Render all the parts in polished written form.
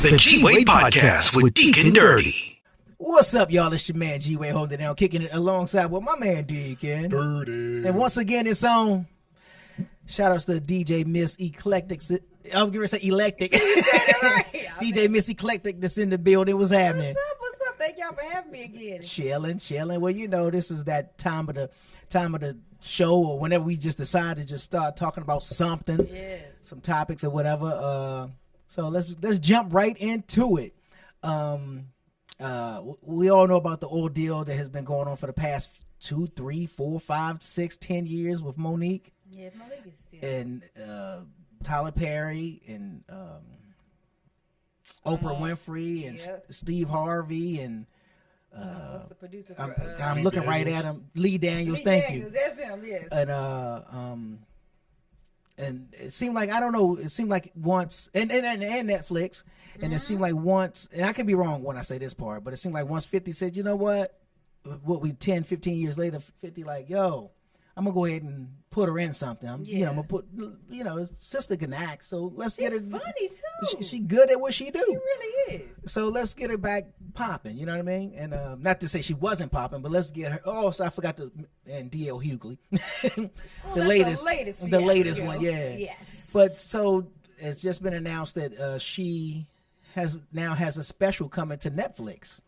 The G-Way Podcast with Deke and Dirty. What's up, y'all? It's your man G-Way holding down, kicking it alongside with my man Deke and Dirty. And once again, it's on. Shout outs to DJ Miss Eclectic. I was going to say Electric. DJ Miss Eclectic that's in the building. What's happening? What's up? Thank y'all for having me again. Chilling. Well, you know, this is that time of the show, or whenever we just decide to just start talking about something, some topics or whatever. So let's jump right into it. We all know about the ordeal that has been going on for the past 2, 3, 4, 5, 6, 10 years with Monique. Yeah, Monique is still. And Tyler Perry and Oprah Winfrey and Steve Harvey and what's the producer for, I'm looking right at him. Lee Daniels. Thank you. That's him. Yes. And it seemed like, I don't know, it seemed like once, and Netflix, and it seemed like once, and I could be wrong when I say this part, but it seemed like once 50 said, you know what we 10, 15 years later, 50 like, yo, I'm going to go ahead and put her in something. I'm going to put, sister can act, so let's get her. She's funny, too. She good at what she do. She really is. So let's get her back popping, you know what I mean? And not to say she wasn't popping, but let's get her. Oh, so I forgot and D.L. Hughley. the latest one, yeah. Yes. But so it's just been announced that she has a special coming to Netflix.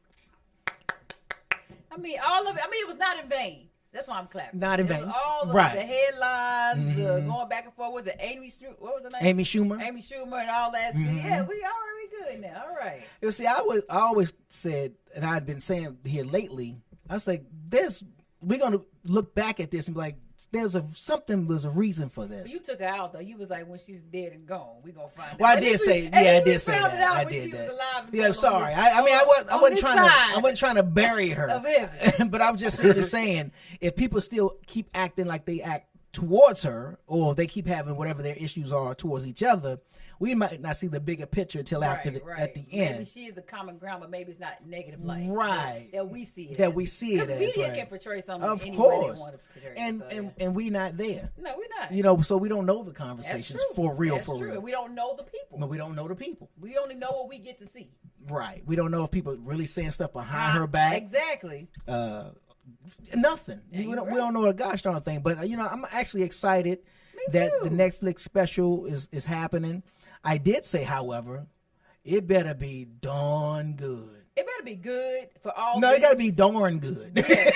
I mean, all of it. I mean, it was not in vain. That's why I'm clapping. Not in vain. All the headlines, the going back and forth. Was it what was her name? Amy Schumer. Amy Schumer and all that. Yeah, we already good now. All right. You see, I always said, and I've been saying here lately, I was like, we're going to look back at this and be like, there's a reason for this. You took her out though. You was like, when she's dead and gone, we gonna find out. Well, I did say that. I did that. Yeah, sorry. I wasn't trying to bury her. But I was just saying, if people still keep acting like they act towards her, or they keep having whatever their issues are towards each other, we might not see the bigger picture until at the end. Maybe she is the common ground, but maybe it's not negative light. Right. That we see it. That we see it as. Media can portray something of any course. way they want to portray it. And we not there. No, we're not. So we don't know the conversations for real. That's true. We don't know the people. No, we don't know the people. We only know what we get to see. Right. We don't know if people really saying stuff behind her back. Exactly. Nothing. We don't know a gosh darn thing. But I'm actually excited that the Netflix special is happening. I did say, however, it better be darn good. It better be good for all. No, it got to be darn good. Yeah.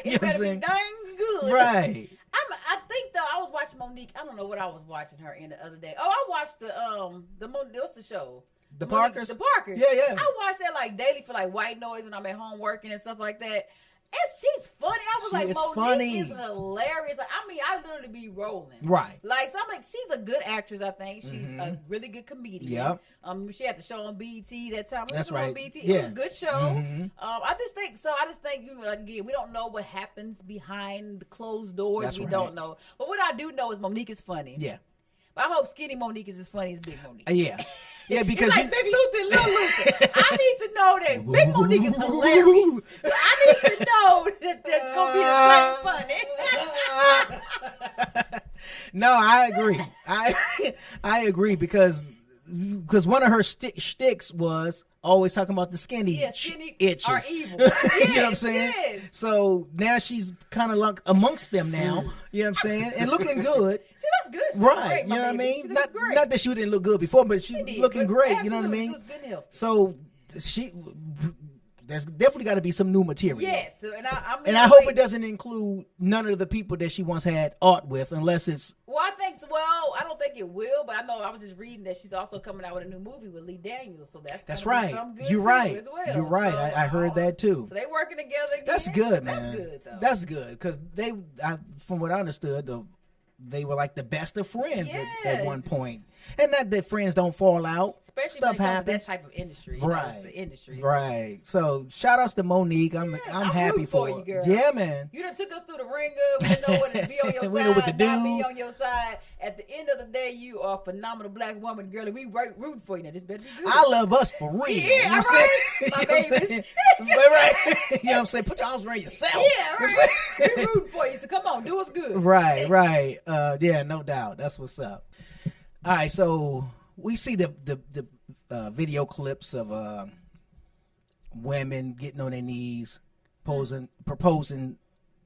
It better be darn good. Right. I think though I was watching Monique. I don't know what I was watching her in the other day. Oh, I watched what's the show? The Parkers. The Parkers. Yeah. I watch that like daily for like white noise when I'm at home working and stuff like that. And she's funny. I was like, Monique is hilarious. Like, I mean, I literally be rolling. Right. Like, so I'm like, she's a good actress, I think. She's a really good comedian. Yeah. She had the show on BET that time. That's right. On BET. Yeah. It was a good show. I just think, again, we don't know what happens behind the closed doors. That's we right. don't know. But what I do know is Monique is funny. Yeah. But I hope skinny Monique is as funny as big Monique. Yeah. Yeah, because it's like Big Luther and Little Luther. I need to know that Big Monique is hilarious. So I need to know that that's gonna be the same funny. No, I agree. I agree because one of her shticks was always talking about the skinny itches. Are evil. You know what I'm saying? Yes. So now she's kind of like amongst them now. You know what I'm saying? And looking good. She looks good. She's right. Great, you know what I mean? Not that she didn't look good before, but she's looking great. You know what I mean? She was good and healthy. So there's definitely got to be some new material. Yes, and I hope it doesn't include none of the people that she once had art with, unless it's. Well, I think so. Well, I don't think it will, but I know I was just reading that she's also coming out with a new movie with Lee Daniels, so that's right. Good You're right. As well. You're right. So, I heard that too. So they working together again. That's good, man. That's good, though. That's good because from what I understood, they were like the best of friends at one point. And not that friends don't fall out. Especially stuff when it comes happens. To that type of industry. Right. The industry. Right. So shout outs to Monique. I'm happy for you, girl. Yeah, man. You done took us through the ringer. We know what to be on your side. We know what to do. Not be on your side. At the end of the day, you are a phenomenal black woman, girl, and we rooting for you. Now this better be good. I love us for real. Yeah, you know what I'm saying? You know what I'm saying? Put your arms around yourself. Yeah, right. We're rooting for you, so come on, do us good. Right. Yeah, no doubt. That's what's up. All right, so we see the video clips of women getting on their knees, proposing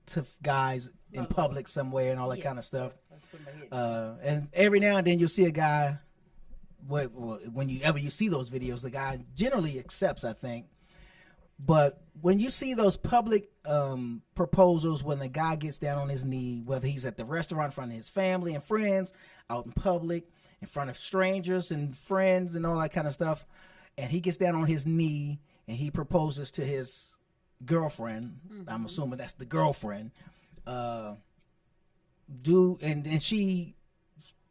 to guys in public somewhere and all that kind of stuff. And every now and then you'll see a guy. When you see those videos, the guy generally accepts, I think. But when you see those public proposals, when the guy gets down on his knee, whether he's at the restaurant in front of his family and friends, out in public, in front of strangers and friends and all that kind of stuff, and he gets down on his knee and he proposes to his girlfriend, I'm assuming that's the girlfriend, and she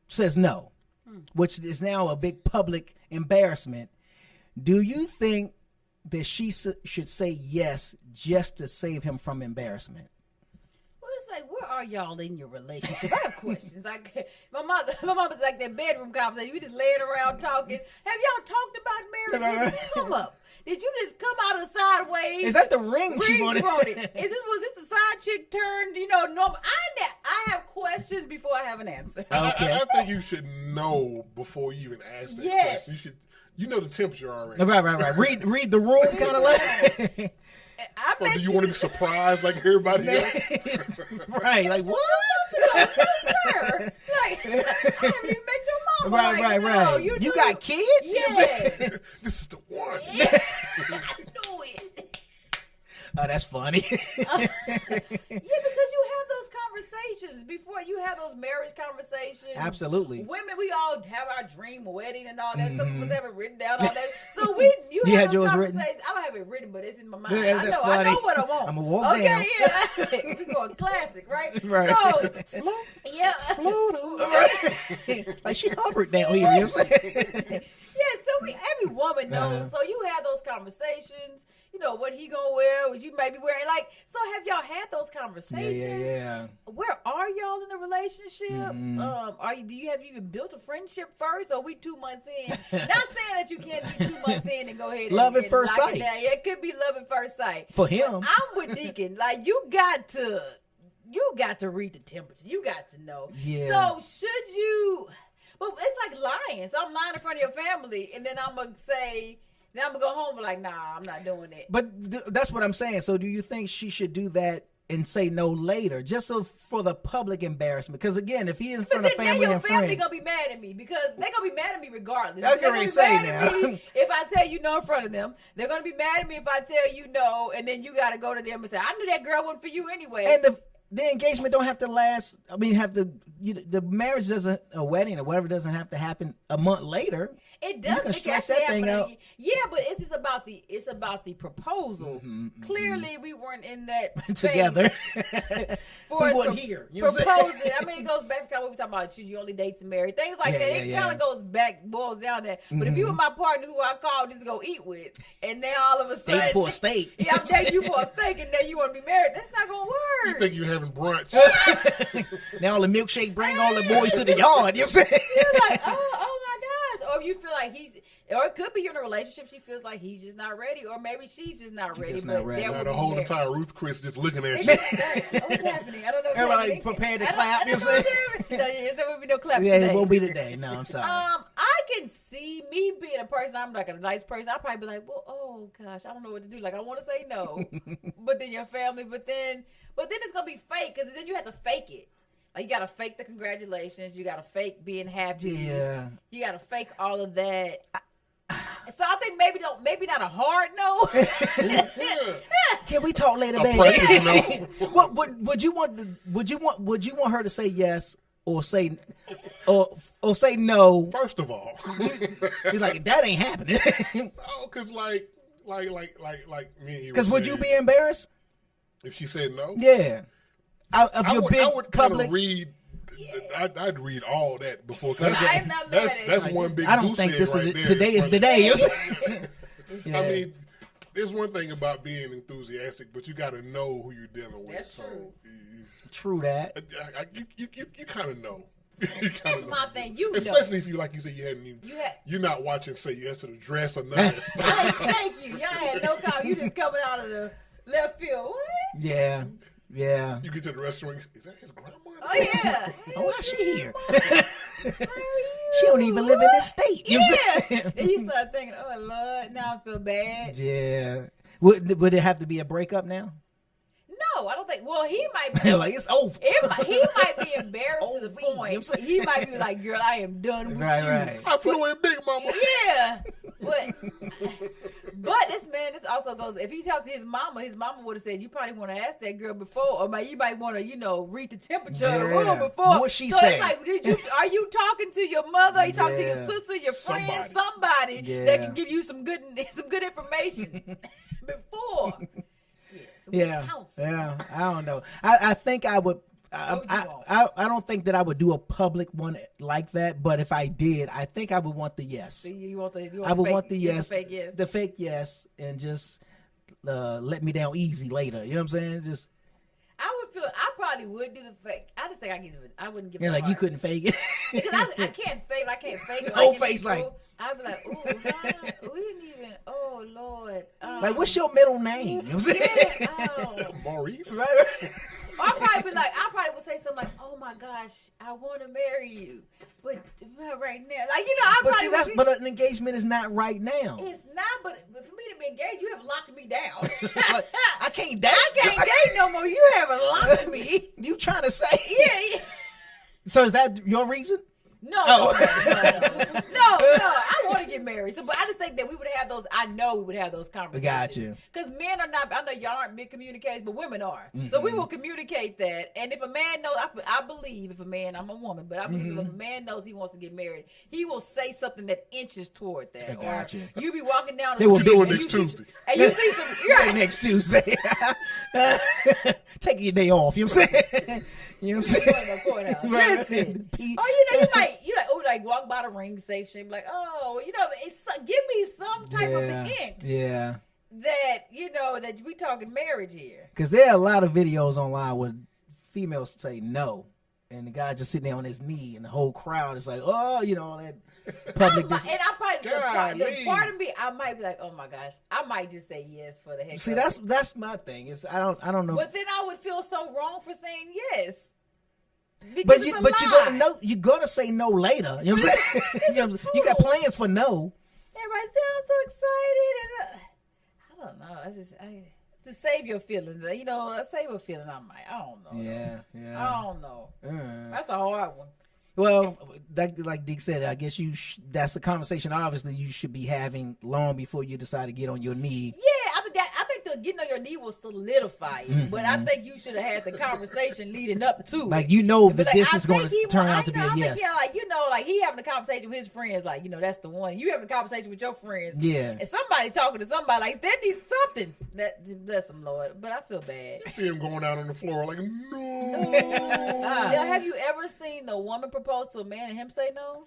says no, which is now a big public embarrassment. Do you think that she should say yes just to save him from embarrassment? Well, it's like, where are y'all in your relationship? I have questions. Like my mother's like that bedroom conversation. We just laying around talking. Have y'all talked about marriage? Come up. Did you just come out of sideways? Is that the ring she wanted? Was this the side chick turn? Normal. I have questions before I have an answer. Okay. I think you should know before you even ask that question. You should. You know the temperature already. Right. Read the room, kind of like. So do you want to be surprised like everybody else? Right, like what? Sir. Like, I haven't even met your mom. Right. You got kids? Yeah. This is the one. Yeah. I knew it. Oh, that's funny. Yeah, because you have those conversations before you have those marriage conversations. Absolutely. Women, we all have our dream wedding and all that. Some of us have it written down, all that. So you had have those yours conversations. written? I don't have it written, but it's in my mind. Yeah, I know what I want. I'm gonna walk down. Okay, yeah. We going classic, right? Right. So, yeah. Float. Like she hovered down here. You know what I'm saying? Yeah, so every woman knows. So you have those conversations. What he gonna wear, what you may be wearing. Like, so have y'all had those conversations? Yeah. Where are y'all in the relationship? Do you have even built a friendship first, or we 2 months in? Not saying that you can't be 2 months in and go ahead and love at first sight. Yeah, it could be love at first sight. For him. But I'm with Deacon. Like, you got to read the temperature. You got to know. Yeah. So should you? But it's like lying. So I'm lying in front of your family, and then I'm gonna say. Then I'm going to go home and be like, nah, I'm not doing it. But that's what I'm saying. So do you think she should do that and say no later, just so for the public embarrassment? Because, again, if he's in front of family and friends. But then your family going to be mad at me because they're going to be mad at me regardless. That's what they say now. If I tell you no in front of them, they're going to be mad at me if I tell you no, and then you got to go to them and say, I knew that girl wasn't for you anyway. And the engagement don't have to last. I mean, the marriage doesn't, a wedding or whatever doesn't have to happen a month later. It does. You can stretch that thing out. Yeah, but it's about the proposal. Clearly, we weren't in that space together. For we weren't here. You know proposing. I mean, it goes back to what we were talking about. Should you only date to marry? Things like that. It kind of boils down that. But if you were my partner who I called just to go eat with, and now all of a sudden date for a steak. Yeah, I'm dating you for a steak, and now you want to be married. That's not gonna work. You think you're having brunch? Now all the milkshake bring all the boys to the yard. You know what I'm saying? You're like, oh my gosh. Or you feel like or it could be you're in a relationship. She feels like he's just not ready, or maybe she's just not ready. Now the whole entire Ruth Chris just looking at you. What's happening? I don't know. Everybody like prepared to clap. You know what I'm saying? There will be no clap. Yeah, it won't be today. No, I'm sorry. I can see me being a person. I'm like a nice person. I'll probably be like, well, oh gosh, I don't know what to do. Like I want to say no, but then your family, but then it's gonna be fake because then you have to fake it. Like you gotta fake the congratulations. You gotta fake being happy. Yeah. You gotta fake all of that. So I think maybe not a hard no. Can we talk later, baby? No. What would you want her to say yes or say no? First of all, he's like, that ain't happening. No, because like me. Because would you be embarrassed if she said no? Yeah. I would kind of read. I'd read all that before. That's one big. I don't think today is the day. Yeah. I mean, there's one thing about being enthusiastic, but you got to know who you're dealing with. That's true. True that. You kind of know. That's my thing. Especially if you, like you said, you're not watching Say Yes to the Dress or none of that stuff. Thank you. Y'all had no comment. You just coming out of the left field. What? Yeah. You get to the restaurant. Is that his grandma? Oh yeah. Why is she here? She don't even live in this state. You know what I'm saying? And you start thinking, oh Lord, now I feel bad. Yeah. Would it have to be a breakup now? No, I don't think. Well, he might be like it's over. He might be embarrassed to the point. He might be like, "Girl, I am done with you." Right. I flew in big, mama. Yeah, but this also goes. If he talked to his mama would have said, "You probably want to ask that girl before, or you might want to, read the temperature of the room before." What she so said? It's like, are you talking to your mother? Are you talking to your sister, your friend, somebody that can give you some good information before? Yeah. I don't know. I think I would. I don't think that I would do a public one like that. But if I did, I think I would want the yes. So you want the fake yes, and just let me down easy later. You know what I'm saying? Just. I probably would do the fake. I just think I wouldn't give it. Yeah, like you couldn't fake it. Because I can't fake. I can't fake it. Whole face like. I'd be like, ooh, we didn't even. Oh Lord. Like, what's your middle name? You know what I'm saying? Maurice. Right. I probably would say something like, "Oh my gosh, I want to marry you, but right now, like but an engagement is not right now. It's not, but for me to be engaged, you have locked me down. Like, I can't date. I can't date no more. You haven't locked me. You trying to say? Yeah. So is that your reason? No, I want to get married. So, but I just think that we would have those. I know we would have those conversations. Got you. Because men are not. I know y'all aren't big communicators, but women are. Mm-hmm. So we will communicate that. And if a man knows, I believe if a man, I'm a woman, but I believe if a man knows he wants to get married, he will say something that inches toward that. I got you. You be walking down. They will do it next Tuesday. And you see some. Right. Next Tuesday. Take your day off. You know what I'm saying? You know what I'm saying? Listen. You might walk by the ring station, like, give me some type of hint. Yeah. That that we talking marriage here. Because there are a lot of videos online where females say no, and the guy just sitting there on his knee, and the whole crowd is like, all that public. The part of me, I might be like, oh my gosh, I might just say yes for the heck. See, that's my thing. I don't know. But then I would feel so wrong for saying yes. But you're gonna say no later. You know what I'm saying? You got plans for no. Everybody sounds so excited, and I don't know. To save your feelings, save a feeling. I don't know. Yeah. I don't know. That's a hard one. Well, like Deke said, I guess that's a conversation obviously you should be having long before you decide to get on your knee. Yeah, I think the getting on your knee will solidify it, but I think you should have had the conversation leading up to like that this is going to turn out to be a yes. Like he having a conversation with his friends, like that's the one. You having a conversation with your friends, yeah. And somebody talking to somebody like that needs something. That bless him, Lord, but I feel bad. You see him going out on the floor like no. Have you ever seen the woman propose to a man and him say no?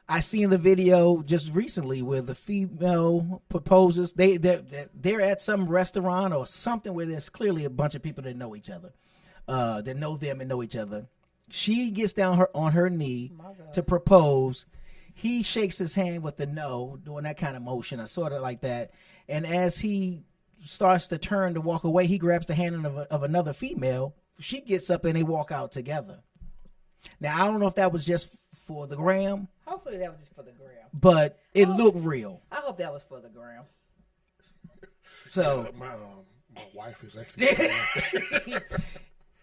I seen the video just recently where the female proposes. They're at some restaurant or something where there's clearly a bunch of people that know each other, that know them and know each other. She gets down on her knee to propose. He shakes his hand with the no, doing that kind of motion, or sort of like that. And as he starts to turn to walk away, he grabs the hand of another female. She gets up and they walk out together. Now, I don't know if that was just for the gram. Hopefully that was just for the gram. But it looked real. I hope that was for the gram. So my wife is actually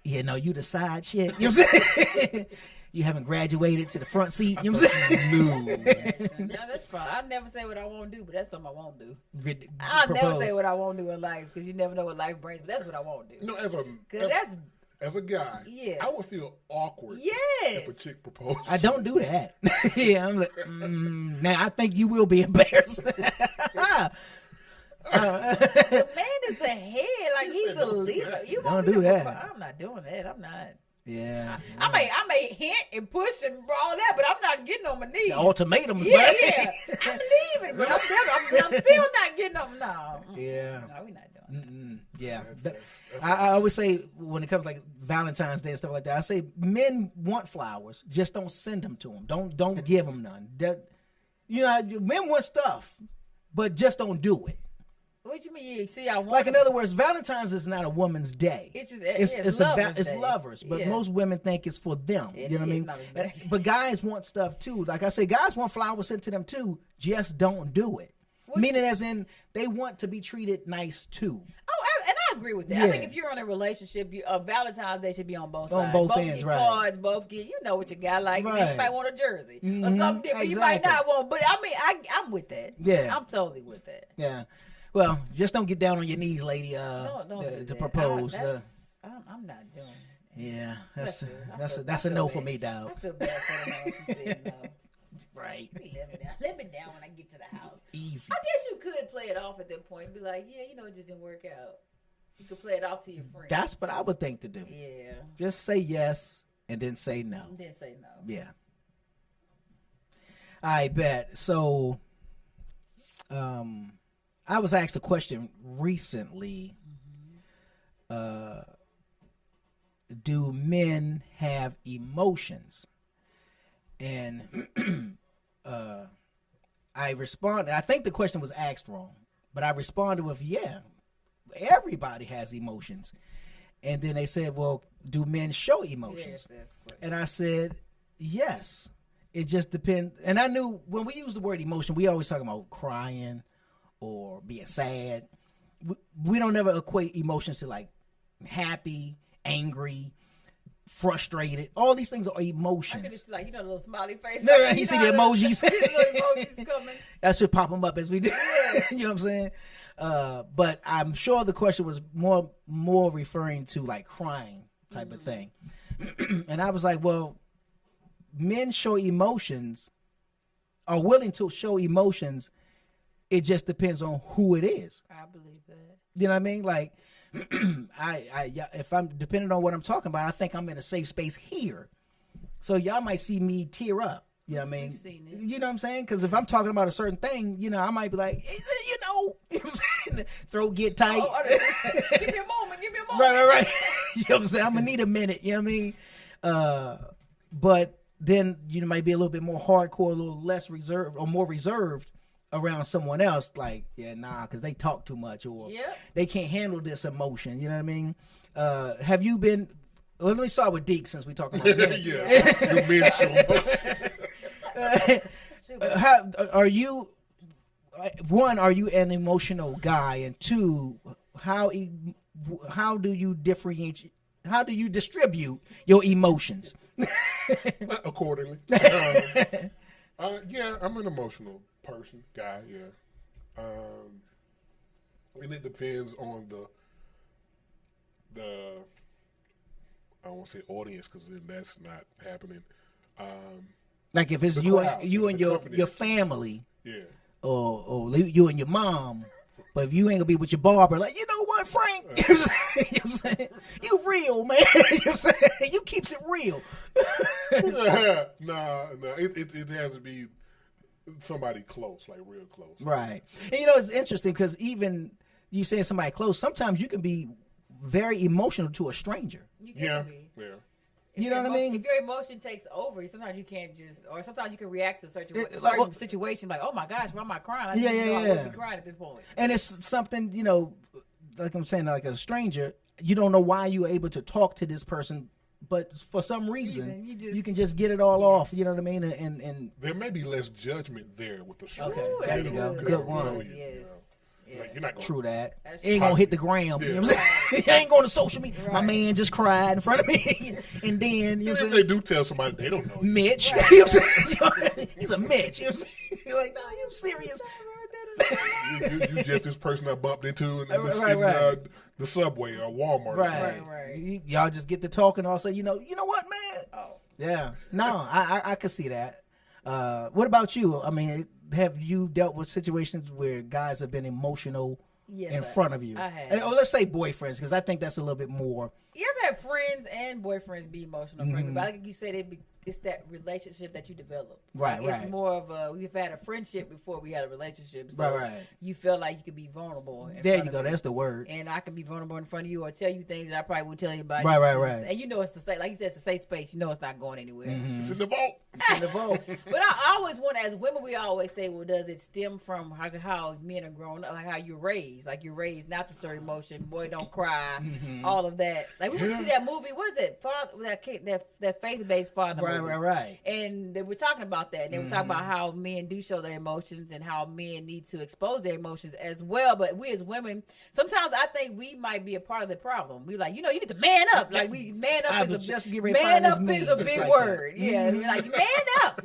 you the side chick. You know what I'm saying? You haven't graduated to the front seat. You know what I'm saying? No, that's fine. I never say what I won't do, but that's something I won't do. I'll never say what I won't do in life because you never know what life brings. But that's what I won't do. No, as a guy, I would feel awkward if a chick proposed. I don't do that. Yeah, I'm like, now I think you will be embarrassed. The man is the head, like he's the leader. You don't do that. I'm not doing that. I'm not. Yeah. I may hint and push and all that, but I'm not getting on my knees. The ultimatums. Yeah. I'm leaving, but I'm still not getting on. No. Yeah. No, we're not doing that. Yeah. I always say when it comes like Valentine's Day and stuff like that, I say men want flowers, just don't send them to them. Don't give them none. Men want stuff, but just don't do it. Well, What you mean? See, I want like in other words, Valentine's is not a woman's day. It's just it's lovers, but most women think it's for them. You know what I mean? But guys want stuff too. Like I say, guys want flowers sent to them too. Just don't do it. Meaning, as in, they want to be treated nice too. Oh, and I agree with that. Yeah. I think if you're in a relationship, Valentine's Day should be on both sides. Both ends, right? Cards, both get. You know what your guy like. Right. You might want a jersey or something different. Exactly. You might not want, but I mean, I'm with that. Yeah, I'm totally with that. Yeah. Well, just don't get down on your knees, lady, to propose. I'm not doing it. Yeah, that's a no for me, dog. I feel bad for the who said no. Right. Let me down when I get to the house. Easy. I guess you could play it off at that point and be like, yeah, you know, it just didn't work out. You could play it off to your friends. That's what I would think to do. Yeah. Just say yes and then say no. Then say no. Yeah. I bet. So, I was asked a question recently. Do men have emotions? And I responded. I think the question was asked wrong, but I responded with, yeah, everybody has emotions. And then they said, well, do men show emotions? Yes, and I said, yes. It just depends. And I knew when we use the word emotion, we always talk about crying or being sad. We don't ever equate emotions to like happy, angry, frustrated. All these things are emotions. I can just like, the little smiley face. No, you see the emojis. The little emojis coming. That should pop them up as we do. Yeah. You know what I'm saying? But I'm sure the question was more referring to like crying type of thing. And I was like, well, men show emotions, are willing to show emotions. It just depends on who it is. I believe that. You know what I mean? Like, if I'm depending on what I'm talking about, I think I'm in a safe space here. So y'all might see me tear up. You know what I mean? You know what I'm saying? Because if I'm talking about a certain thing, I might be like, you know what I'm saying? Throat get tight. Give me a moment. Right. You know what I'm saying? I'm going to need a minute. You know what I mean? But then you might be a little bit more hardcore, a little less reserved or more reserved around someone else. Like, yeah, nah, because they talk too much or they can't handle this emotion. You know what I mean? Have you been... Well, let me start with Deke since we talking about men. The men show are you... One, are you an emotional guy? And two, how do you differentiate? How do you distribute your emotions? Accordingly. Yeah, I'm an emotional person, guy. Yeah, and it depends on the I don't want to say audience because then that's not happening. Like if it's you and your family, or you and your mom. But if you ain't gonna be with your barber, like, you know what, Frank? You know what I'm saying? You real, man. You know what I'm saying? You keeps it real. Nah. It has to be somebody close, like real close. Right. And it's interesting because even you saying somebody close, sometimes you can be very emotional to a stranger. You can be. Yeah. You know what I mean? If your emotion takes over, sometimes you can't or sometimes you can react to a certain situation like, oh my gosh, why am I crying? I wouldn't be crying at this point. And it's something, like I'm saying, like a stranger, you don't know why you're able to talk to this person, but for some reason, you can just get it all off. You know what I mean? And there may be less judgment there with the stranger. Okay, there you go. Good one. Yes. Like, you're not gonna, true that. He ain't gonna hit the gram. You know what I'm saying? He ain't going to social media. Right. My man just cried in front of me. And then, if they do tell somebody, they don't know. Mitch. Right. You know what I'm saying? He's a Mitch. You know what I'm saying? You're like, no, you serious. you just this person I bumped into in the subway or Walmart. Right. Y'all just get to talking all say, you know what, man? Oh. Yeah. No, I could see that. What about you? I mean, have you dealt with situations where guys have been emotional in front of you? I have. Or let's say boyfriends, because I think that's a little bit more You ever had friends and boyfriends be emotional friends? But like you said, it's that relationship that you develop. Right, like, right. It's more of we've had a friendship before we had a relationship. So right. you feel like you could be vulnerable. There you go. That's the word. And I can be vulnerable in front of you or tell you things that I probably wouldn't tell anybody. Right. And you know it's the safe, like you said, it's a safe space. You know it's not going anywhere. It's in the vault. It's in the vault. But I always want, as women, we always say, well, does it stem from how men are grown up, like how you're raised? Like you're raised not to show emotion, boy, don't cry, all of that. Like we went to see that movie, what is it? That faith-based father movie. Right. And they were talking about that. And they were talking about how men do show their emotions and how men need to expose their emotions as well. But we as women, sometimes I think we might be a part of the problem. We like, you need to man up. Like man up is a big word. Yeah, like man up,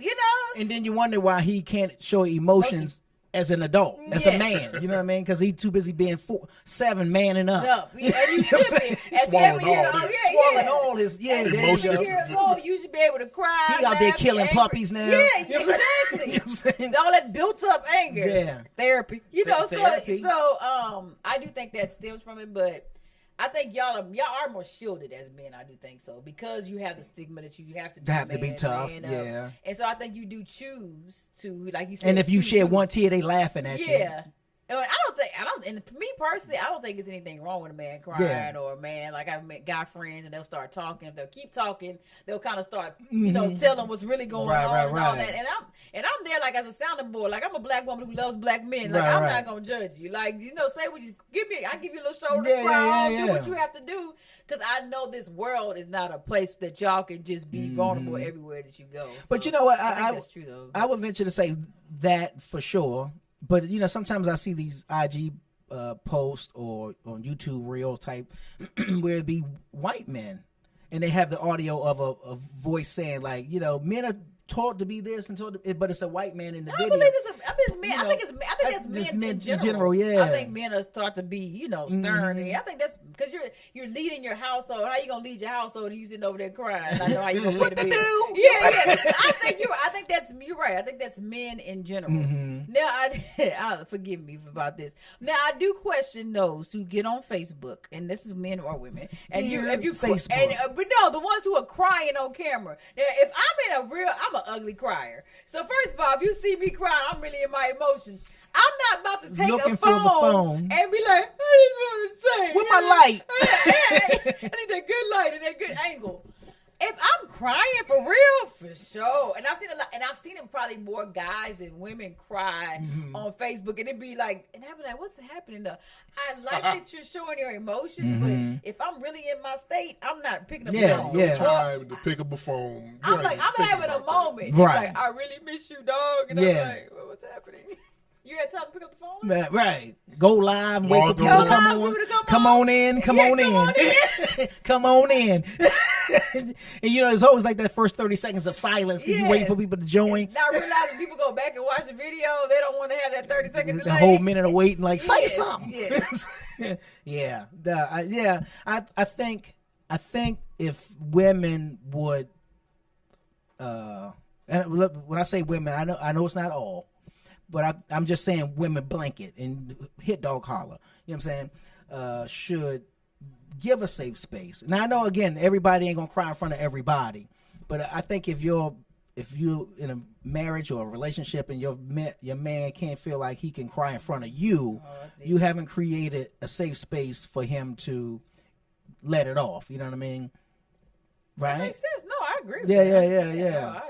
And then you wonder why he can't show emotions as an adult, as a man. You know what I mean? Because he's too busy being 7 manning up. And you should be. At 7 years old, swallowing all his emotions. 7 years old, you should be able to cry. He out there killing puppies now. Yeah, exactly. All that built up anger. Yeah. Therapy. Therapy. So I do think that stems from it, but I think y'all are more shielded as men. I do think so, because you have the stigma that you have to be tough. Yeah, and so I think you do choose to, like you said. And if you shed one tear, they laughing at you. Yeah. And and me personally, I don't think there's anything wrong with a man crying or a man, like I've met guy friends and they'll start talking. If they'll keep talking, they'll kind of start, telling what's really going on and all that. And I'm there like as a sounding board. Like I'm a black woman who loves black men. Like I'm not gonna judge you. Like say what you give me. I give you a little shoulder to cry on. Do what you have to do, because I know this world is not a place that y'all can just be vulnerable everywhere that you go. So, but you know what? I think that's true though. I would venture to say that for sure. But sometimes I see these IG posts or on YouTube reel type where it be white men, and they have the audio of a voice saying like, men are taught to be this and taught to, but it's a white man in the video. I think that's men in general. Yeah. I think men are taught to be, stern. I think that's because you're leading your household. How you gonna lead your household and you sitting over there crying? I know how you gonna pay the bill. Yeah. I think you're right. I think that's men in general. Now, I forgive me about this. Now, I do question those who get on Facebook, and this is men or women. And if you Facebook, but no, the ones who are crying on camera. Now, if I'm I'm an ugly crier. So first of all, if you see me crying, I'm really in my emotions. I'm not about to take a phone and be like, I just want to say, with my light. I need that good light and that good angle. If I'm crying for real, for sure, and I've seen a lot, and I've seen probably more guys than women cry on Facebook, and it'd be like, and I'd be like, what's happening though? I like that you're showing your emotions, but if I'm really in my state, I'm not picking up the phone. Time to pick up a phone. I'm having a moment. Right. Like, I really miss you, dog. And I'm like, what's happening? You had time to pick up the phone? Right. Go live. Wait for people to come on. Come on in. Come on in. Come on in. And it's always like that first 30 seconds of silence because you wait for people to join. Now realizing people go back and watch the video, they don't want to have that 30 second delay. The whole minute of waiting, like, say something. Yeah. I think if women would, and when I say women, I know it's not all. But I'm just saying women blanket and hit dog holler. You know what I'm saying? Should give a safe space. Now I know again everybody ain't gonna cry in front of everybody, but I think if you're in a marriage or a relationship and your man can't feel like he can cry in front of you, you haven't created a safe space for him to let it off. You know what I mean? Right? That makes sense. No, I agree with that. Yeah.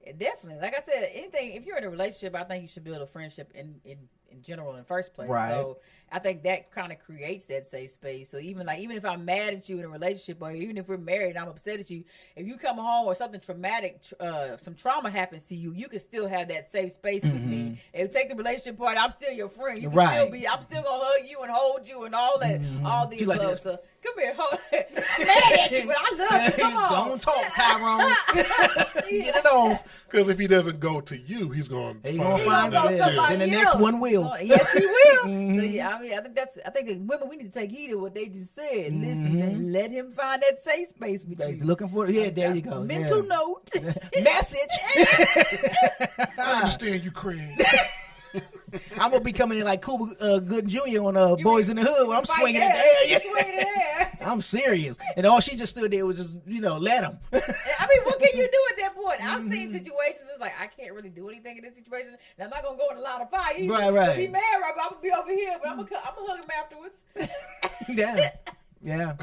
No, definitely. Like I said, if you're in a relationship, I think you should build a friendship in general in the first place. Right. So I think that kind of creates that safe space. So even if I'm mad at you in a relationship, or even if we're married and I'm upset at you, if you come home or something traumatic, some trauma happens to you, you can still have that safe space with me. If you take the relationship part, I'm still your friend. You can I'm still gonna hug you and hold you and all that, all the above. Like so come here, I'm mad at you, but I love you. Come on. Don't talk, Tyrone. Get it off. Because if he doesn't go to you, he's going to find it. Then the next one will. Yes, he will. So, yeah, I think women, we need to take heed of what they just said. Listen and let him find that safe space with you. Looking for it. There you go. Mental note. Message. I understand you, Craig. I'm gonna be coming in like Cuba Good Jr. on Boys in the Hood when I'm swinging in the there. air. You swinging in the air. I'm serious, and all she just stood there was just let him. I mean, what can you do at that point? I've seen situations. It's like I can't really do anything in this situation. And I'm not gonna go in a line of fire. Either, Right. He mad, right? But I'm gonna be over here. But I'm gonna hug him afterwards. Yeah.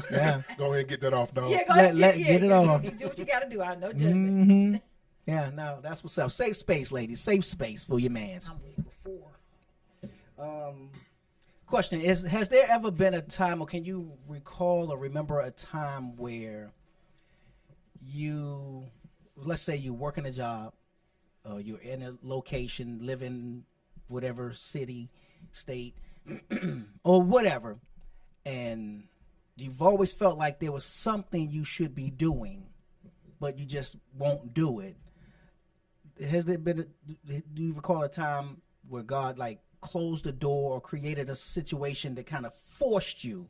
Go ahead and get that off, dog. Yeah, go ahead. Get it off. You do what you gotta do. I know judgment. Yeah, no, that's what's up. Safe space, ladies. Safe space for your mans. I'm waiting before. Question is: has there ever been a time, or can you recall or remember a time where you, let's say, you working a job, or you're in a location, living whatever city, state, or whatever, and you've always felt like there was something you should be doing, but you just won't do it. Has there been? Do you recall a time where God closed the door or created a situation that kind of forced you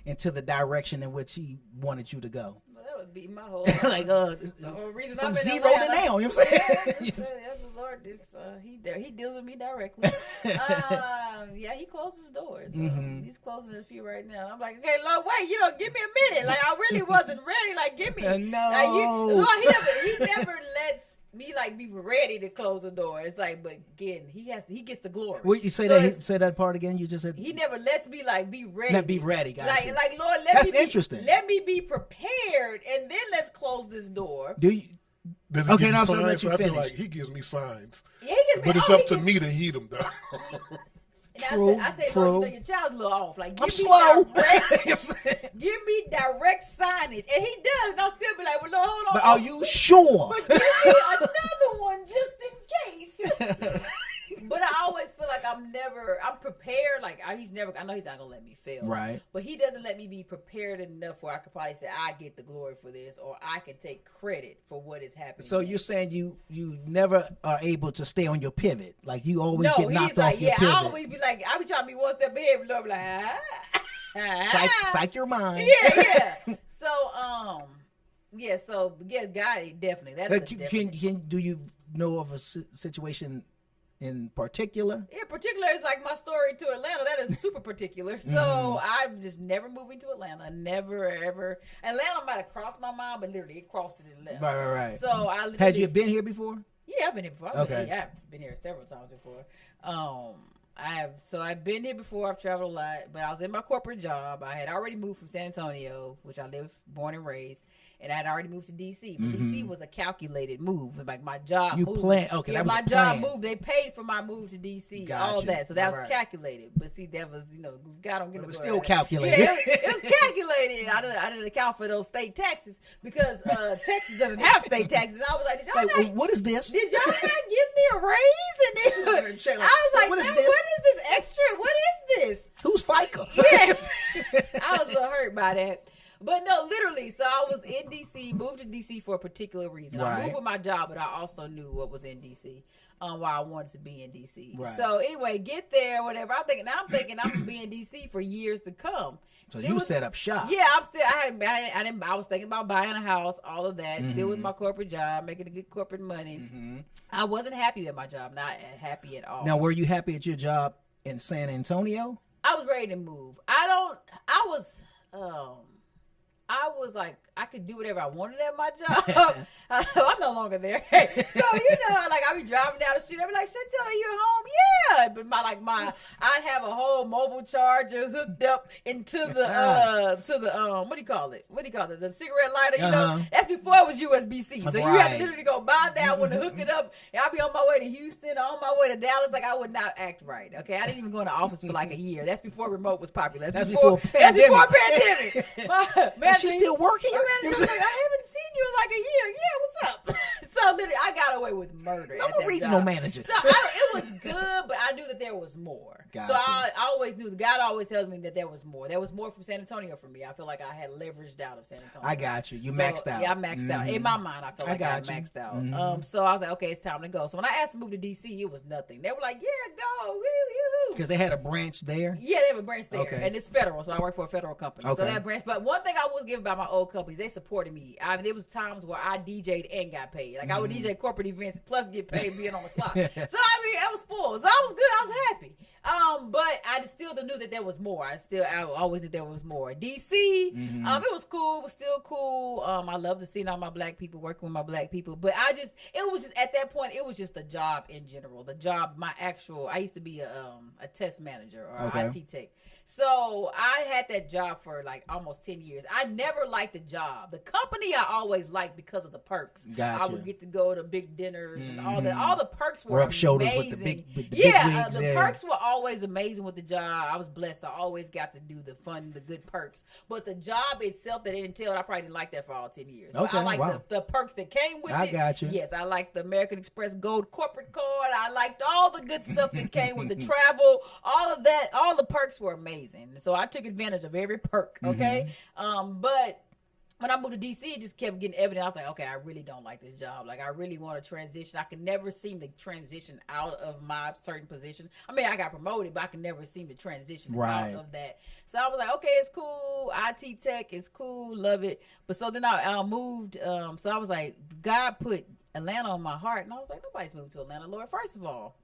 into the direction in which He wanted you to go? Well, that would be my whole the whole reason from I'm in zero to Atlanta. now. You know what I'm saying? Yeah, that's the Lord. He deals with me directly. Yeah, He closes doors. He's closing a few right now. I'm like, okay, Lord, wait, give me a minute. I really wasn't ready. Give me. No. Lord, He never lets me be ready to close the door. It's but again, He gets the glory. Wait, you say that part again? You just said He never lets me be ready. Not be ready, guys. Lord, That's interesting. Let me be prepared, and then let's close this door. Do you? Does he Okay, give now you so signs? let you I feel finish. like he gives me signs. Yeah, he gives me, But it's up to me to heed him, though. True, I say, true. Lord, your child's a little off. Give I'm me slow. direct- give me direct signage, and He does. And I'll still be like, well, Lord, hold on. But are you sure? But give me another one just in case. But I always feel like I'm prepared. I know He's not gonna let me fail. Right. But He doesn't let me be prepared enough where I could probably say I get the glory for this, or I can take credit for what is happening. So you're saying you never are able to stay on your pivot. You always get knocked off your pivot. I always be I be trying to be one step ahead, but Lord be Psych your mind. Yeah. So God definitely. That's do you know of a situation in particular? Yeah, particular is my story to Atlanta. That is super particular. So I'm just never moving to Atlanta. Never, ever. Atlanta might have crossed my mind, but literally it crossed it in Atlanta. Right. So had you been here before? Yeah, I've been here before. I've been here several times before. I've been here before. I've traveled a lot, but I was in my corporate job. I had already moved from San Antonio, which I born and raised, and I had already moved to DC. But DC was a calculated move. My job moved. Okay, that was my a plan. job moved. They paid for my move to DC. Gotcha. All that. So that was Right. calculated. But see, that was God don't get It was the still glory. calculated. Yeah, it was calculated. I didn't account for those state taxes because Texas doesn't have state taxes. I was like, did y'all not? What is this? Did y'all not give me a raise? And then, I was like, what is what this? is this extra? What is this? Who's FICA? Yes. I was a little hurt by that. But no, literally. So I was in D.C., moved to D.C. for a particular reason. I Right. moved with my job, but I also knew what was in D.C. Why I wanted to be in D.C. Right. So anyway, get there, whatever. I'm thinking I'm going to be in D.C. for years to come. So you set up shop. Yeah, I was thinking about buying a house, all of that. Still with my corporate job, making a good corporate money. I wasn't happy at my job, not happy at all. Now, were you happy at your job in San Antonio? I was ready to move. I was like, I could do whatever I wanted at my job. I'm no longer there. So, I be driving down the street. I be like, Chantel, you're home? Yeah. But I'd have a whole mobile charger hooked up into the, what do you call it? The cigarette lighter, That's before it was USB-C. So you had to literally go buy that one to hook it up. And I'd be on my way to Houston, on my way to Dallas. I would not act right. Okay. I didn't even go in the office for a year. That's before remote was popular. That's before pandemic. Man, Is she still working? My manager was like, I haven't seen you in a year. Yeah, what's up? So literally, I got away with murder. I'm a regional manager. So it was good, but I knew that there was more. Gotcha. So I always knew. God always tells me that there was more. There was more from San Antonio for me. I feel like I had leveraged out of San Antonio. I got you. You maxed out. Yeah, I maxed out. In my mind, I felt like I maxed out. So I was like, okay, it's time to go. So when I asked to move to DC, it was nothing. They were like, yeah, go. Woo-hoo. Because they had a branch there? Yeah, they have a branch there. Okay. And it's federal, so I work for a federal company. Okay. So that branch. But one thing I was given by my old companies, they supported me. There was times where I DJ'd and got paid. I I would DJ corporate events plus get paid being on the clock. So I mean, I was full. So I was good. I was happy. But I still knew that there was more. I always knew there was more. DC, it was cool. It was still cool. I love to see all my black people, working with my black people. But it was just at that point, it was just the job in general. The job, I used to be a test manager or IT tech. So I had that job for like almost 10 years. I never liked the job. The company I always liked because of the perks. Gotcha. I would get to go to big dinners and all that. All the perks were rub shoulders amazing. with the big wigs. The perks were always amazing with the job. I was blessed. I always got to do the fun, the good perks. But the job itself that it entailed, I probably didn't like that for all 10 years. Okay, but I liked the perks that came with it. I got you. Yes, I liked the American Express Gold corporate card. I liked all the good stuff that came with the travel. All of that, all the perks were amazing. So I took advantage of every perk, okay? But when I moved to DC, it just kept getting evident. I was like, okay, I really don't like this job. Like, I really want to transition. I can never seem to transition out of my certain position. I mean, I got promoted, but I can never seem to transition out of that. So I was like, okay, it's cool. IT tech is cool. Love it. But so then I moved. So I was like, God put Atlanta on my heart. And I was like, nobody's moving to Atlanta, Lord. First of all,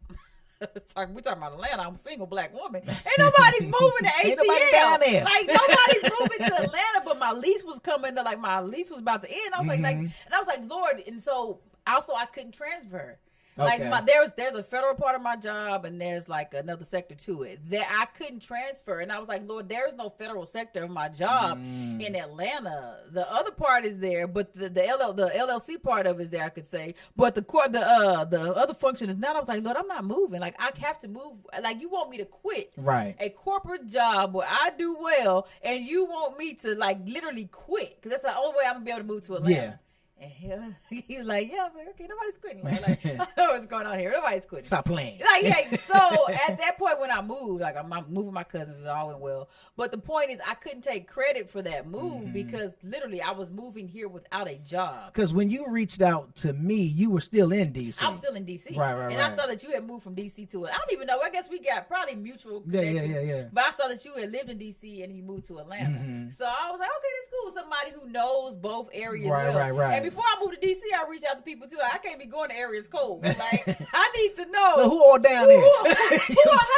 we're talking about Atlanta. I'm a single black woman. Ain't nobody's moving to ATL. Ain't nobody down there. Like, nobody's moving to Atlanta, but my lease was coming to, like, my lease was about to end. I was and I was like, Lord, and so also I couldn't transfer. Okay. Like there's a federal part of my job and there's like another sector to it that I couldn't transfer, and I was like, Lord, there is no federal sector of my job in Atlanta. The other part is there, but the LLC part of it is there, I could say, but the other function is not. I was like, Lord, I'm not moving. Like, I have to move. Like, you want me to quit a corporate job where I do well, and you want me to like literally quit because that's the only way I'm gonna be able to move to Atlanta. Yeah. And he was like, yeah. I was like, okay, nobody's quitting. Like, I know what's going on here. Nobody's quitting. Stop playing. Like, yeah. So at that point when I moved, like, I'm moving my cousins, it all went well. But the point is, I couldn't take credit for that move because literally I was moving here without a job. Because when you reached out to me, you were still in DC. I was still in DC. Right. And I saw that you had moved from DC to it. I don't even know. I guess we got probably mutual connections. Yeah. But I saw that you had lived in DC and you moved to Atlanta. So I was like, okay, that's cool. Somebody who knows both areas well. Right. And before I moved to DC, I reached out to people too. I can't be going to areas cold. Like, I need to know. So who all down there? How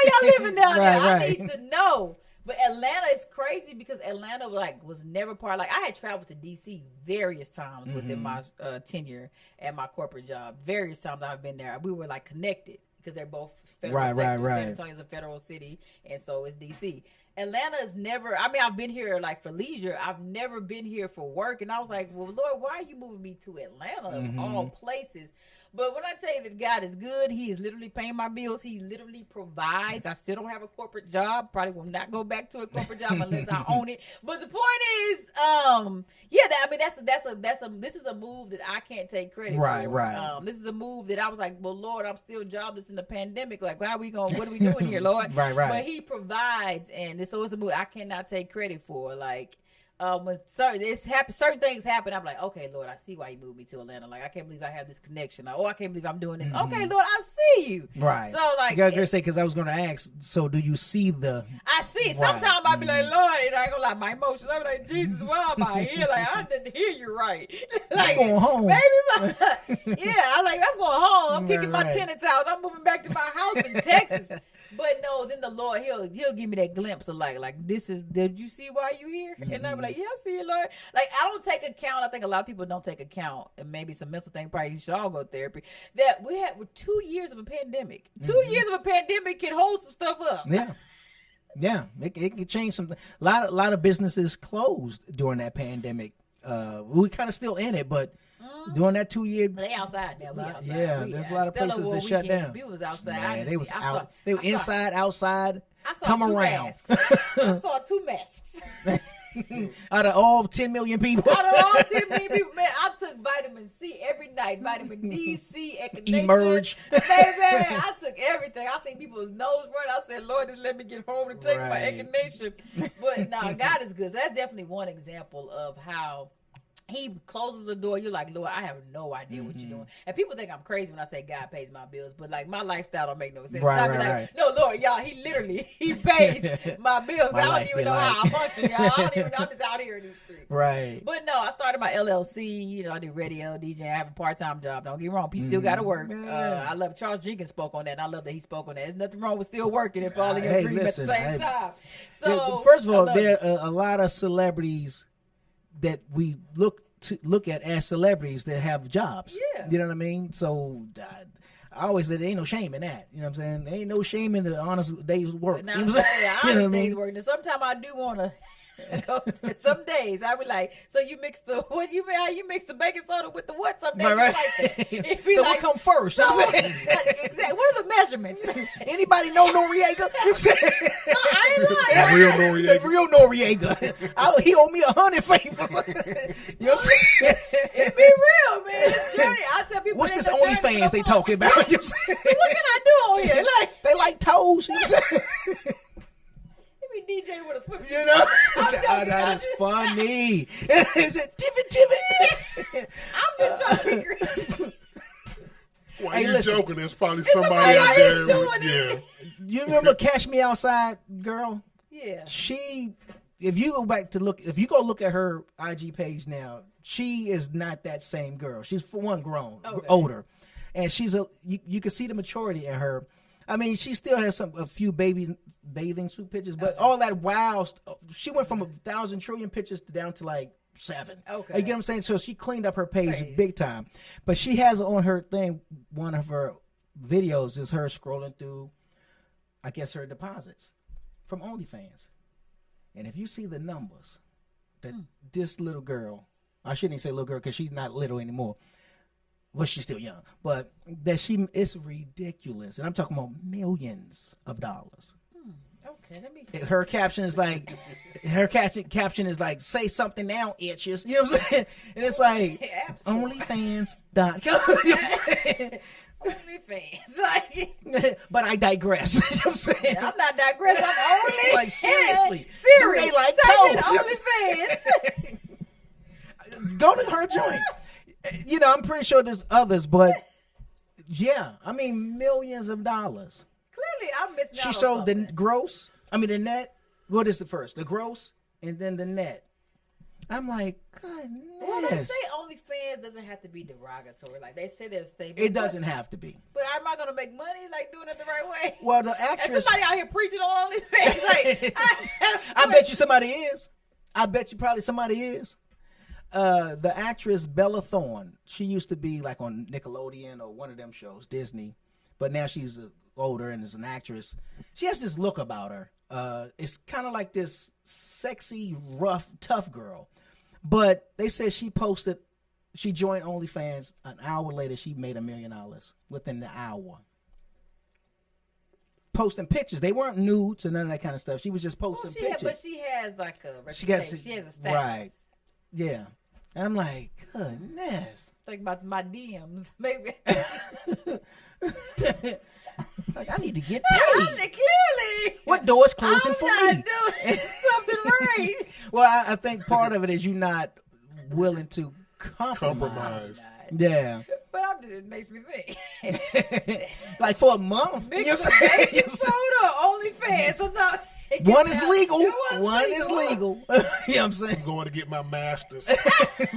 y'all living down there? Right. I need to know. But Atlanta is crazy because Atlanta was never part. Like, I had traveled to DC various times within my tenure at my corporate job. Various times I've been there. We were like connected because they're both federal sectors. San Antonio's a federal city, and so is DC. Atlanta is never, I mean, I've been here like for leisure. I've never been here for work. And I was like, well, Lord, why are you moving me to Atlanta of all places? But when I tell you that God is good, he is literally paying my bills. He literally provides. I still don't have a corporate job. Probably will not go back to a corporate job unless I own it. But the point is, this is a move that I can't take credit for. Right. This is a move that I was like, well, Lord, I'm still jobless in the pandemic. Like, what are we doing here, Lord? Right. But he provides, and so it's a move I cannot take credit for. Like, when certain things happen, I'm like, okay, Lord, I see why you moved me to Atlanta. Like, I can't believe I have this connection. Like, oh, I can't believe I'm doing this. Okay, Lord, I see you. Right. So, like, you gotta say, because I was going to ask, so do you see the... I see. Sometimes I'd be like, Lord, and I ain't gonna lie, my emotions, I'd be like, Jesus, why am I here? Like, I didn't hear you right. Like, I'm going home. I'm going home. I'm kicking my tenants out. I'm moving back to my house in Texas. But no, then the Lord, he'll give me that glimpse of like this is, did you see why you here? And I'm like, yeah, I see it, Lord. Like, I don't take account. I think a lot of people don't take account, and maybe it's a mental thing. Probably you should all go to therapy. That we had 2 years of a pandemic. 2 years of a pandemic can hold some stuff up. Yeah, it can change something. A lot of businesses closed during that pandemic. We kind of still in it, but during that 2 year, they outside now. We outside. Yeah, there's a lot of places that shut down. We was outside. Man, they was out. They were inside, outside. I saw come 2 around. Masks. I saw 2 masks. Out of all 10 million people. Out of all 10 million people, man, I took vitamin C every night. Vitamin D, C, echinacea. Emerge. Baby, I took everything. I seen people's nose run. I said, Lord, just let me get home and take my echinacea. But no, God is good. So that's definitely one example of how he closes the door. You're like, Lord, I have no idea what you're doing. And people think I'm crazy when I say God pays my bills, but like my lifestyle don't make no sense. Right, I be like, no, Lord, y'all, he pays my bills. I don't even know how I function, y'all. I don't even know. I'm just out here in these streets. Right. But no, I started my LLC. You know, I do radio, DJ. I have a part-time job. Don't get me wrong. You still got to work. I love Charles Jenkins spoke on that, and I love that he spoke on that. There's nothing wrong with still working and falling in dream at the same time. So first of all, there are a lot of celebrities that we look at as celebrities that have jobs. Yeah. You know what I mean? So I always say there ain't no shame in that. You know what I'm saying? There ain't no shame in the honest day's work. Now, you know what I'm saying? honest day's work. And sometimes I do want to some days I be like, so you mix the what you mean? How you mix the baking soda with the what? Some days right. like that. So what come first? So, you know what I'm saying? exactly. What are the measurements? Anybody know Noriega? You know what I'm saying? No, I ain't lying. Real Noriega. The real Noriega. He owed me 100 favors. You know what I'm saying? It be real, man. This journey. I tell people, What's this OnlyFans they talking about? You know what I'm saying? So what can I do on here? Like they like toes. You know what I'm saying? DJ with a swim. You know, that is funny. Tippet. I'm just trying to figure. Why you listen, joking? There's probably somebody out there. You remember Cash Me Outside girl? Yeah. If you go look at her IG page now, she is not that same girl. She's for one grown, older, and you can see the maturity in her. I mean, she still has a few bathing suit pictures, but all that she went from 1,000 trillion pictures down to like 7. Okay. You get what I'm saying? So she cleaned up her page big time. But she has on her thing, one of her videos is her scrolling through, I guess, her deposits from OnlyFans. And if you see the numbers that this little girl, I shouldn't even say little girl because she's not little anymore. Well, she's still young, but it's ridiculous. And I'm talking about millions of dollars. Okay, let me. Her caption is like, say something now, itches. You know what I'm saying? And it's like, OnlyFans.com. You know what I'm saying? OnlyFans. Like, but I digress. You know what I'm saying? I'm not digressing. I'm only. Like, seriously. Serious. They like toes. OnlyFans. Go to her joint. You know, I'm pretty sure there's others, but yeah, I mean, millions of dollars. Clearly, I'm missing out. She on sold something. the net. What is the first? The gross and then the net. I'm like, goodness. Well, they say OnlyFans doesn't have to be derogatory. Like they say there's things. It doesn't have to be. But am I going to make money like doing it the right way? Well, the And actress. somebody out here preaching on OnlyFans. Like, I bet you somebody is. I bet you probably somebody is. The actress Bella Thorne, she used to be like on Nickelodeon or one of them shows, Disney, but now she's older and is an actress. She has this look about her. It's kind of like this sexy, rough, tough girl. But they said she joined OnlyFans. An hour later, she made $1 million within the hour. Posting pictures. They weren't nudes or none of that kind of stuff. She was just posting pictures. But she has like a reputation. She has a status. Right. Yeah. And I'm like, goodness. Think about my DMs, maybe. Like, I need to get paid. Clearly. What door is closing for I'm me? not doing something right. Well, I think part of it is you not willing to compromise. Yeah. But it makes me think. Like for a month. Big You know what I'm saying? baking soda, OnlyFans. Sometimes one is legal. One is legal. You know what I'm saying? I'm going to get my master's.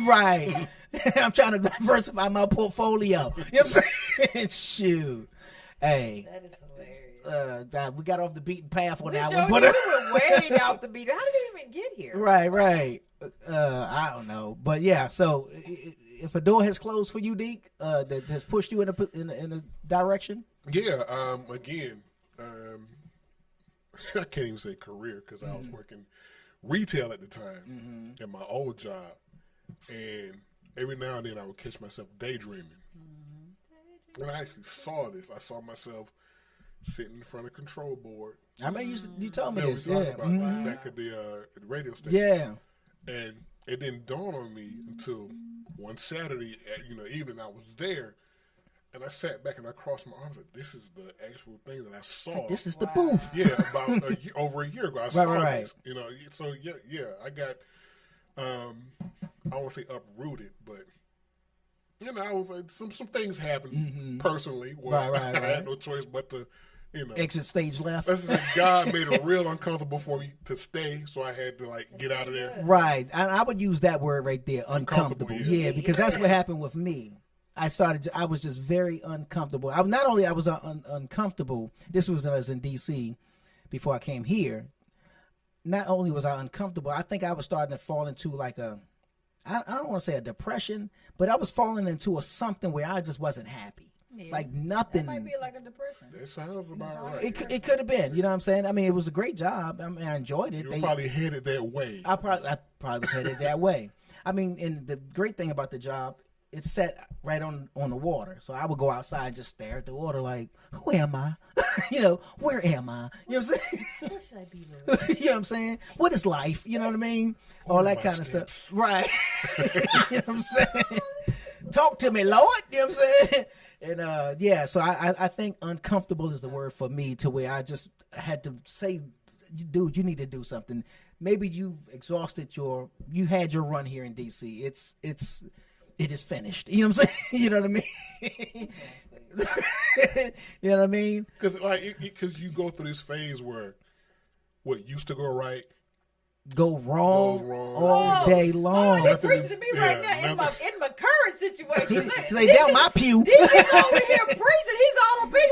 Right. I'm trying to diversify my portfolio. You know what I'm saying? Shoot. Hey. That is hilarious. We got off the beaten path on that one. one. But we were way off the beat. How did we even get here? Right. I don't know. But yeah, so if a door has closed for you, Deke, that has pushed you in a direction? Yeah, again, I can't even say career because I was working retail at the time at my old job. And every now and then I would catch myself daydreaming. And I actually saw this. I saw myself sitting in front of a control board. I mean, you told me this. We talked Yeah. about that back at the radio station. Yeah. And it didn't dawn on me until one Saturday evening I was there. And I sat back and I crossed my arms like, this is the actual thing that I saw. This is the booth. Yeah, about over a year ago. I saw Right. this. So yeah, I got I won't say uprooted, but you know, I was like, some things happened personally where Right. I had no choice but to, you know, Exit stage left. let's just say God made it real uncomfortable for me to stay, so I had to like get out of there. Right. I would use that word right there, uncomfortable. Uncomfortable, yeah. Yeah, because that's what happened with me. I was just very uncomfortable. I was uncomfortable. This was when I was in D.C. before I came here. Not only was I uncomfortable, I think I was starting to fall into like I don't want to say a depression, but I was falling into something where I just wasn't happy. Yeah. Like nothing. That might be like a depression. That sounds about right. It could have been. You know what I'm saying? I mean, it was a great job. I mean, I enjoyed it. You were probably headed that way. I probably was headed that way. I mean, and the great thing about the job, it's set right on the water. So I would go outside and just stare at the water like, who am I? You know, where am I? You know what I'm saying? Where should I be, Lord? You know what I'm saying? What is life? You know what I mean? All that kind of stuff. Right. You know what I'm saying? Talk to me, Lord. You know what I'm saying? And yeah, so I think uncomfortable is the word for me, to where I just had to say, dude, you need to do something. Maybe you've exhausted you had your run here in DC. It is finished. You know what I'm saying? You know what I mean? You know what I mean? Because you go through this phase where what used to go right go wrong, goes wrong all day long. You're preaching to me right now in my current situation. Say down my pew. He's over here preaching. He's all up in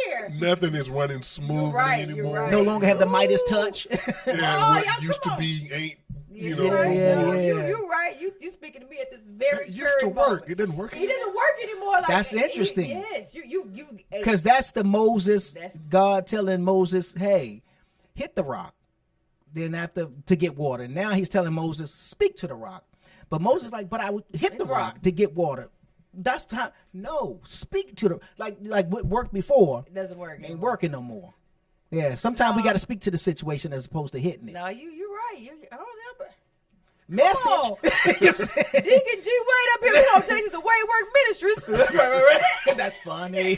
here. Nothing is running smoothly You're anymore. right. No longer have the Midas touch. And what used to be ain't, you know, Yeah. You're right. You speaking to me at this very it used to current work. moment. It doesn't work It anymore. doesn't work anymore. Like, That's interesting. Yes, you. Because that's the Moses, That's- God telling Moses, hey, hit the rock. Then after to get water. Now he's telling Moses, speak to the rock. But Moses like, but I would hit the rock to get water. That's time. No, speak to the like what worked before. It doesn't work. Ain't anymore. working no more. Yeah, sometimes we got to speak to the situation as opposed to hitting it. No, you're right. I don't know, but Message. Oh. You know what I'm saying? Deke and G Wade up here. We're gonna take this to Wayward Ministries. That's funny.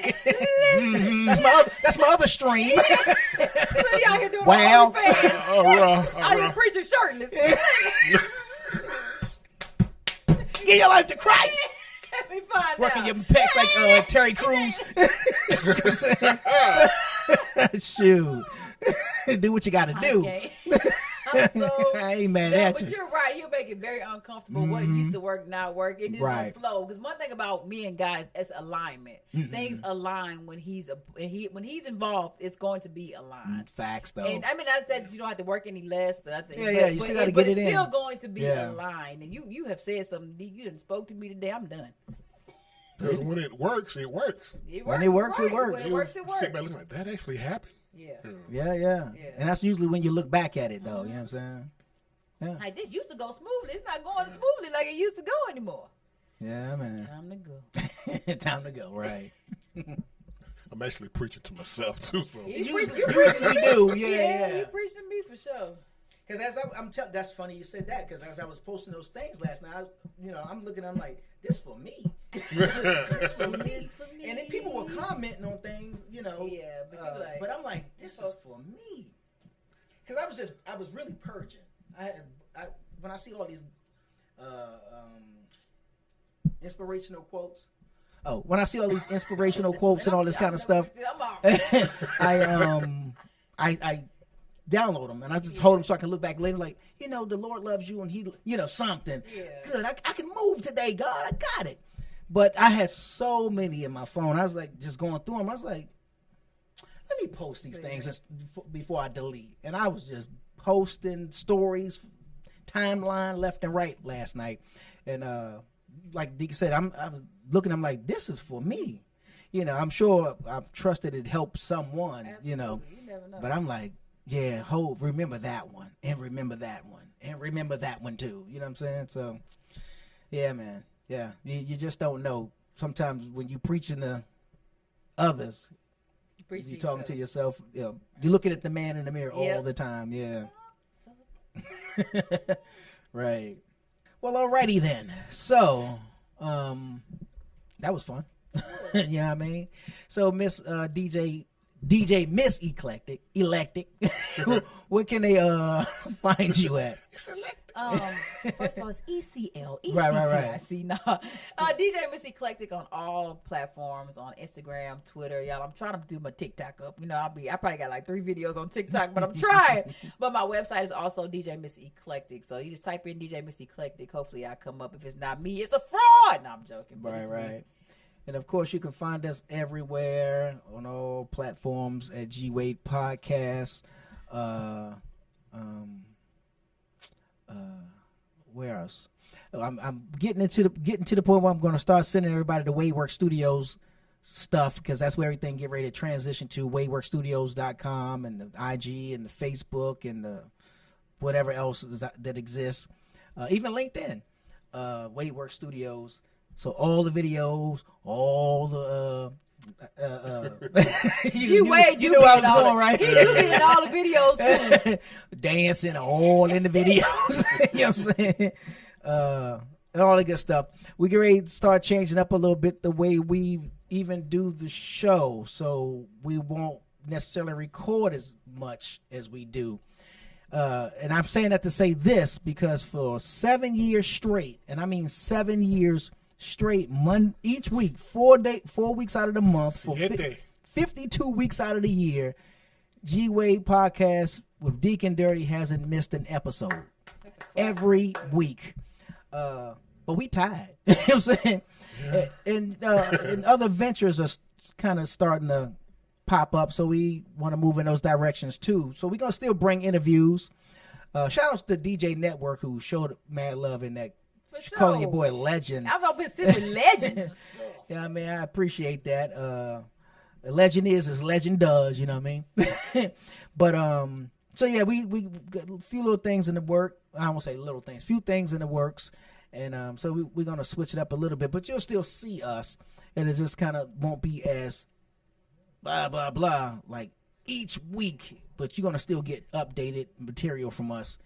That's my other stream. So y'all here doing Wow. OnlyFans. All right. I didn't preach a shirtless. Give your life to Christ. Let me find Working out. your pecs like Terry Crews. You know what I'm saying? Shoot. Do what you got to do. Okay. I ain't mad at but you. you're right. He'll make it very uncomfortable. What used to work not work. It just Right. don't flow. Because one thing about me and guys, it's alignment. Things align when he's involved. It's going to be aligned. Facts, though. And I mean, not that you don't have to work any less. But I think, Yeah, you still gotta get it it's in. still going to be Yeah. aligned. And you have said something. You done spoke to me today. I'm done. Because when it works, it works. When it works, it right. works. When it works, it works. Sit back looking like, that actually happened? Yeah. Yeah. And that's usually when you look back at it, though. You know what I'm saying? Like this used to go smoothly. It's not going smoothly like it used to go anymore. Yeah, man. Time to go. Time to go, right. I'm actually preaching to myself, too. So. Usually we do. Yeah. You preached to me for sure. Because as I'm telling, that's funny you said that. Because as I was posting those things last night, I'm looking, I'm like, this for me. This for me. This for me. And then people were commenting on things, Yeah, but you like. but I'm like, this is for me. Because I was really purging. When I see all these inspirational quotes. Oh, when I see all these inspirational quotes and all this kind of stuff, I download them and I just hold them so I can look back later like, the Lord loves you and he, something. Yeah. Good. I can move today, God. I got it. But I had so many in my phone. I was like just going through them. I was like, let me post these things before I delete. And I was just posting stories, timeline left and right last night. And like Deke said, I was looking, I'm like, this is for me. I'm sure I've trusted it helped someone, Absolutely. You never know. But I'm like, yeah, remember that one and remember that one and remember that one too. You know what I'm saying? So, yeah, man. Yeah, you just don't know. Sometimes when you preaching to others, you're talking to yourself. You're looking at the man in the mirror all the time. Yeah. Right. Well, alrighty then. So, that was fun. You know what I mean? So, Miss DJ Miss Eclectic, where can they find you at? It's electric. First of all, it's ECL, Right. No, DJ Miss Eclectic on all platforms, on Instagram, Twitter, y'all. I'm trying to do my TikTok up. You know, I probably got like 3 videos on TikTok, but I'm trying. But my website is also DJ Miss Eclectic. So you just type in DJ Miss Eclectic. Hopefully, I come up. If it's not me, it's a fraud. No, I'm joking. But Right. Me. And of course, you can find us everywhere on all platforms at G Wade Podcast. Where else? I'm getting to the point where I'm going to start sending everybody to Wadework Studios stuff, because that's where everything get ready to transition to. WadeWorkStudios.com and the IG and the Facebook and the whatever else that exists, even LinkedIn. Wadework Studios. So all the videos, all the you knew I was going right. He do be in all the videos too. Dancing all in the videos. You know what I'm saying? And all the good stuff. We get ready to start changing up a little bit the way we even do the show, so we won't necessarily record as much as we do. And I'm saying that to say this because for 7 years straight, and I mean 7 years straight, each week, 4 weeks out of the month, for 52 weeks out of the year, G Wade Podcast with Deke and Dirty hasn't missed an episode every week. But we tired. You know what I'm saying? Yeah. And other ventures are kind of starting to pop up, so we want to move in those directions too. So we're going to still bring interviews. Shout outs to DJ Network, who showed mad love in that. For Calling sure. your boy legend. I've been sitting with legends. Yeah, I mean, I appreciate that. A legend is as legend does, you know what I mean? But so yeah, we got a few little things in the work. I won't say little things, few things in the works, and so we're gonna switch it up a little bit. But you'll still see us, and it just kind of won't be as blah blah blah like each week. But you're gonna still get updated material from us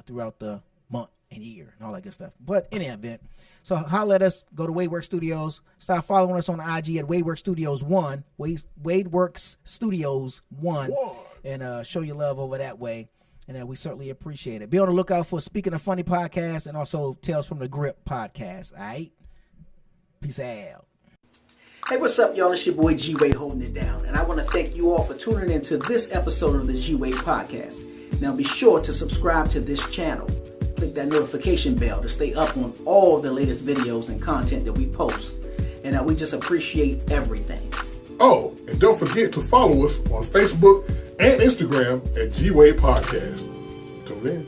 throughout the month and year and all that good stuff. But in any event, so holler at us, go to Wadework Studios, start following us on the IG at Wadework Studios 1, Wadeworks Studios 1, and show your love over that way, and we certainly appreciate it. Be on the lookout for Speaking of Funny podcast and also Tales from the Grip podcast. All right, peace out. Hey, what's up, y'all? It's your boy G Wade holding it down, and I want to thank you all for tuning into this episode of the G Wade podcast. Now be sure to subscribe to this channel. Click that notification bell to stay up on all the latest videos and content that we post. And we just appreciate everything. Oh, and don't forget to follow us on Facebook and Instagram at G Wade Podcast. Till then.